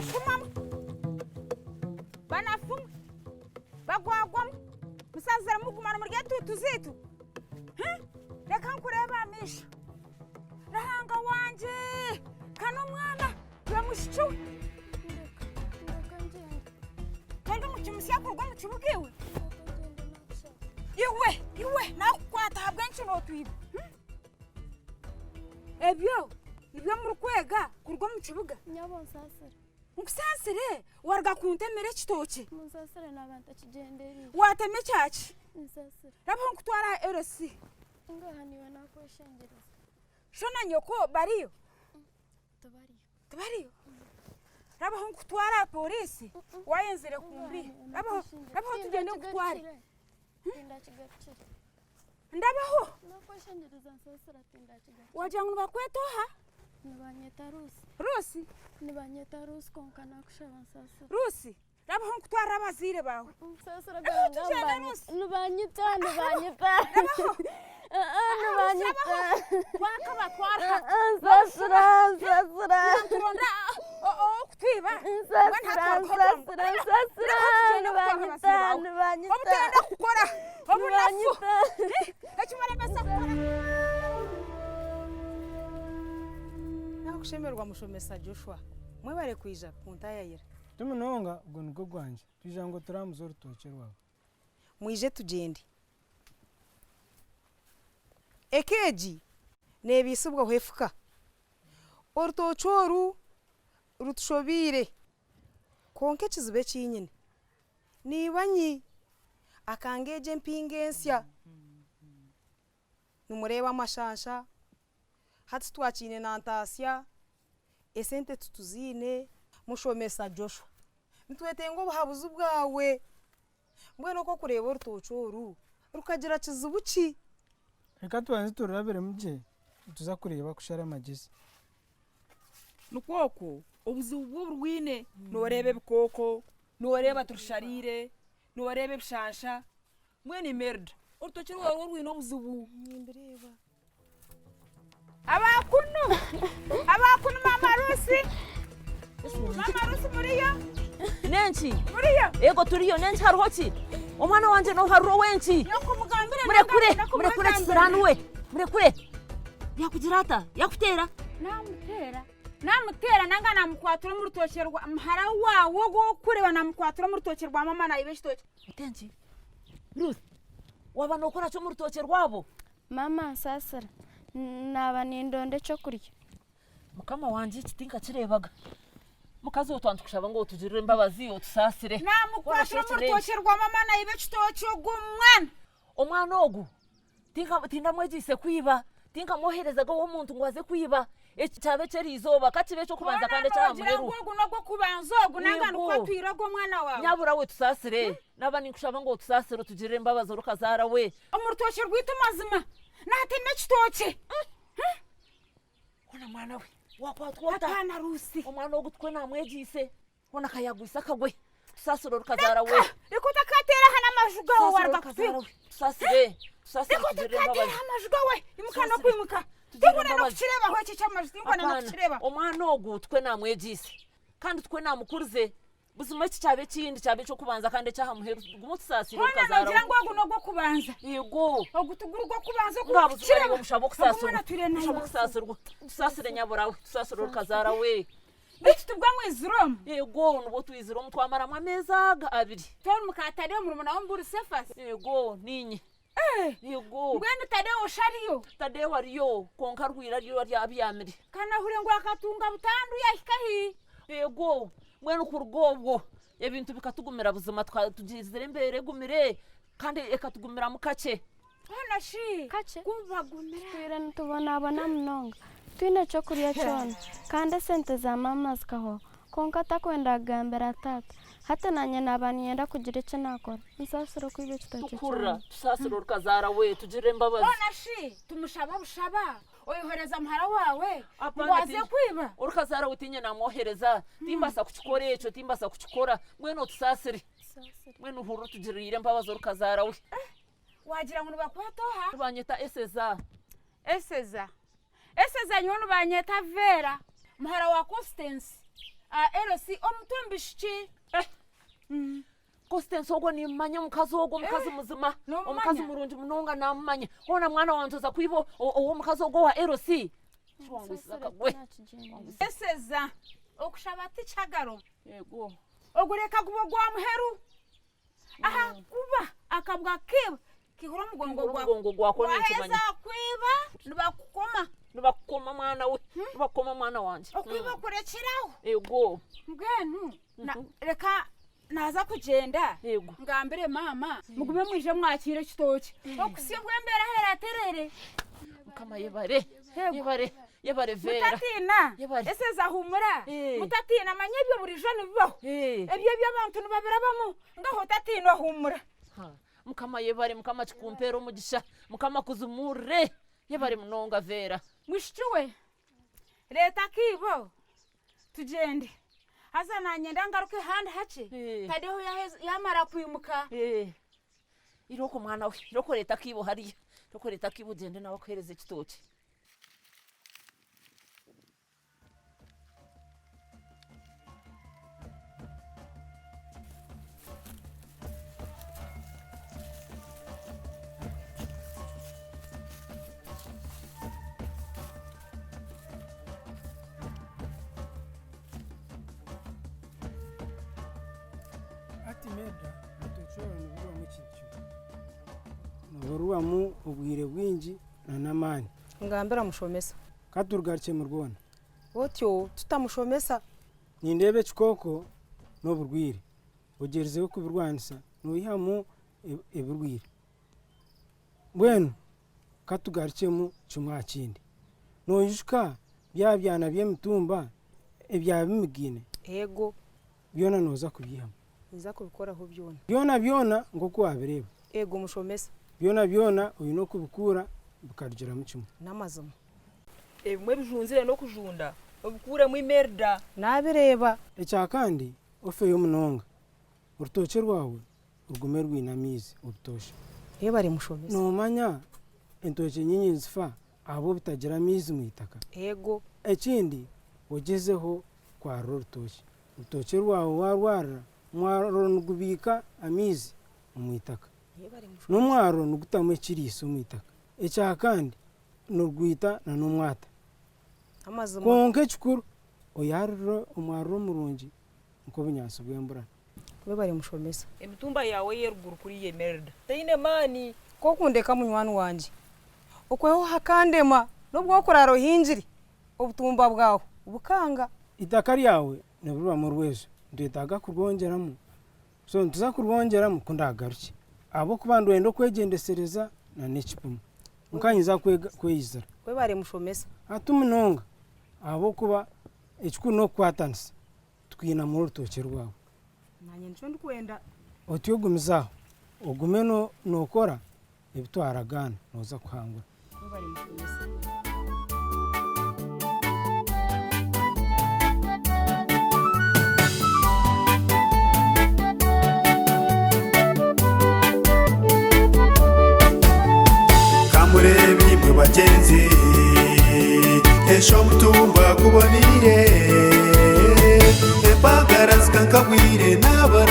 banashumamo banafuma bagwagwamo musazira mugumana muri tuzitu reka nkureba misha rahanga wanje kano mwana bamushiwe kandi mukimusya kurwa mu kibugiwe iwe nakwata habwenshi no twiba ibyo muri kwega kurwa mu kibuga nyabonsasira ukusasire warga kuntemere kitoki musasira nabanta kigenderi wateme cyaki musasira rabo nkutwara RC ngahaniwe nakoshengereza shona nyoko bariyo tubariyo rabo nkutwara polisi wayenzere kumbi rabo tugende kutwara ndabaho nakoshengereza nsasira tindakigara wajangu bakwetoha nibanyeta Rusi nibanyeta Rusi konkana kushaba nsasira Rusi rabo nkutwara abazire bawe nsasira gangamba nibanyeta waka batwara nsasira kutwiba nsasira nibanyeta obutenda kukora obunafu ekimara basa nakushemerwa mushomesa Joshua mwebare kwija kuntayayira tumunonga ubwo niko gwanje tujango turamuzo rutoke rwawe mwije tugende ekeji nebisubwa hwefuka orutochoru rutushobire konke kizube kinyine nibanyi akangeje mpingensya numureba amashansha hati twakine nantasya esente tutuzine mushomesa Joshua nitwetengo buhabuzu bwawe mbweno ko kureba urutochoru rukagira kizubuki reka tubanze turabere muje tuza kureba kushara magezi nukoko ubuzibu bw'urwine norebe bikoko noreba turusharire norebe bishansha mwene merda urutoki rwawe rwino buzibu nimbireba abakunu mama Rusi muriyo nenchi muriyo ego turiyo nenchi hariho ki omwana wanje no hariho wenchi murekure kisiranuwe murekure yakugirata yakutera namutera nanga namukwatura mu rutoki rwa mhara wawo go kureba namukwatura mu rutoki rwa mama na ibeshitoki utenchi Ruth waba nokora cyo mu rutoki rwabo mama nsasira naba nindonde cyo kurya mukama wanje kitinka kirebaga mukazi otwantu kushaba ngo tugirire imbabazi otusasire namukwatura mu rutoki rwa mama na ibeshitoki omwana ogu tinda mwegise kwiba tinka moherezaga wo muntu ngwaze kwiba ekicabe cyerizoba kakibe cyo kubanza kandi cyamuheru ogu no kubanza ogu nanga nukwatwira go mwana wawe nyabura we tusasire nabani kushaba ngo tusasire tugirire imbabazi rukazara we omurutoki rwita mazima nateme kitoki ona mwana we wakwatwata hapana Rusi omwana ogutwe namwegise ona kayagwisa kagwe tusasire rukazara we rikuta katera hana majuga wo warga kutwira tusasire tugirire imbabazi amajuga we imukana kwimuka tugirire kuchireba ho iki cyamajuga inkona kuchireba omwana ogutwe namwegise kandi twe namukurize buzima cyabe kindi cyabe cyo kubanza kandi cyahamuheru gumutsasire rukazara ngira ngo ogu no go kubanza yego ogutuguru go kubanza kuchireba mushabo kusasira tusasire nyabura we tusasire rukazara we bitu tubwamwe izrom yego nubo twiziro mutwamara ameza abiri tor mukatare mu rumuna wo mburi sefas yego ninyi yego ngwende tadeo shariyo tadeo ariyo konka rwira ryo ryabiyamiri kana hure ngo akatunga butandu yahikahi yego mwene kurugobwo ebintu bikatugumira buzima twatugizire imbere gumire kandi ekatugumira mukake hana shi kache kubagumira twira ntubona munonga twine cyo kurya cyone kandi sente za mama zikaho konka takwenda gambera tata hata nanye nabani yenda kugira icyo nakora nsasiro kwibe kitoki tukura tusasiro rukazara we tugire imbabazi hana shi tumushaba bushaba oyohereza mhara wawe waze kwiba urukazara utinye namwohereza timbasa kuchikora echo timbasa kuchikora mwene tusasire mwene uhuru tugirire imbabazi urukazara we wagira ngo bakwatoha banyeta eseza nyono banyeta Vera mhara wa Constance erosi omutumbishiki Constance ogwo nimanya omukazi ogwo omukazi muzima omukazi murungi munonga namumanya ona mwana wanje oza kwiba owo omukazi ogwo wa erosi eseza okushaba tikyagaro yego ogureka gubo gwa muheru aha kuba akabwa kiba kihura mugongo gwako n'ikimanya kwiba nibakukoma mwana we nibakukoma mwana wanje okwiba kurekeraho yego mbwenu reka naza kugenda ngambire mama mugume mwije mwakire kitoki okusibwa embera heraterere mukama yebare vera mutatina eseza humura mutatina manye byo buri jone bibaho ebyo by'abantu nibabirabamo ngaho tatina humura mukama yebare mukama kikumpera umugisha mukama kuzumure yebare munonga vera mwishituwe leta kibo tugende haza nanyenda ngaruke handi hace tadeho yamara kwimuka iroko mwana we iroko leta kibo hariya iroko leta kibo gende nawe kwereze kitoki noruwamu ubwire bwingi na namani ngambira mushomesa katurugarike mu rwona otyo tutamushomesa nindebe kikoko n'oburwire ogerezeho kubirwanisa noyihamu eburwire bwenu katugarikemu kimwa kindi noyishuka bya byana by'emitumba ebya bimigine ego byona noza kubyihamu nza kubikoraho byona ngoko wabireba ego mushomesa byona uyino kubikura bukarugera mu kimwe n'amazima ebimwe bijunzire no kujunda obukure mu imerda nabireba ecya kandi ofeyo munonga urutoke rwawe urugume rwinamizi ubutoshe yebare mushomesa nomanya entoke nyinyi zifa abo bitagira mizi mu itaka ego ekindi ogezeho kwa urutoke rwawe warwara mwaro nugubika amizi mu itaka n'umwaro nugutamu ekiriso mu itaka ecya kandi nurwita na n'umwata amazima konke kikuru oyarro umwaro murungi uko bunyansi bwembura webare mushomesa emitumba yawe yeruguru kuri yemerda teine mani ko kundeka munywani wanje okweho hakandema nubwo kuraro hinjiri obutumba bwawe ubukanga itaka ryawe nebuba mu rwezo ndetaga kurwongeramo so ntuza kurwongeramo kundagaruki abo kubandu endo kwegendesereza na nekipumu mukanyiza kweyizira webare mushomesa atumunonga abo kuba ekikuru no kwatanisa twina mu rutoke rwawe nanye nco ndikwenda otyogumizaho ogume nokora ebitwaragana noza kuhangura webare mushomesa kamurebi mwe bagenzi esho mutumba kubonire epagara zikankabwire n'abara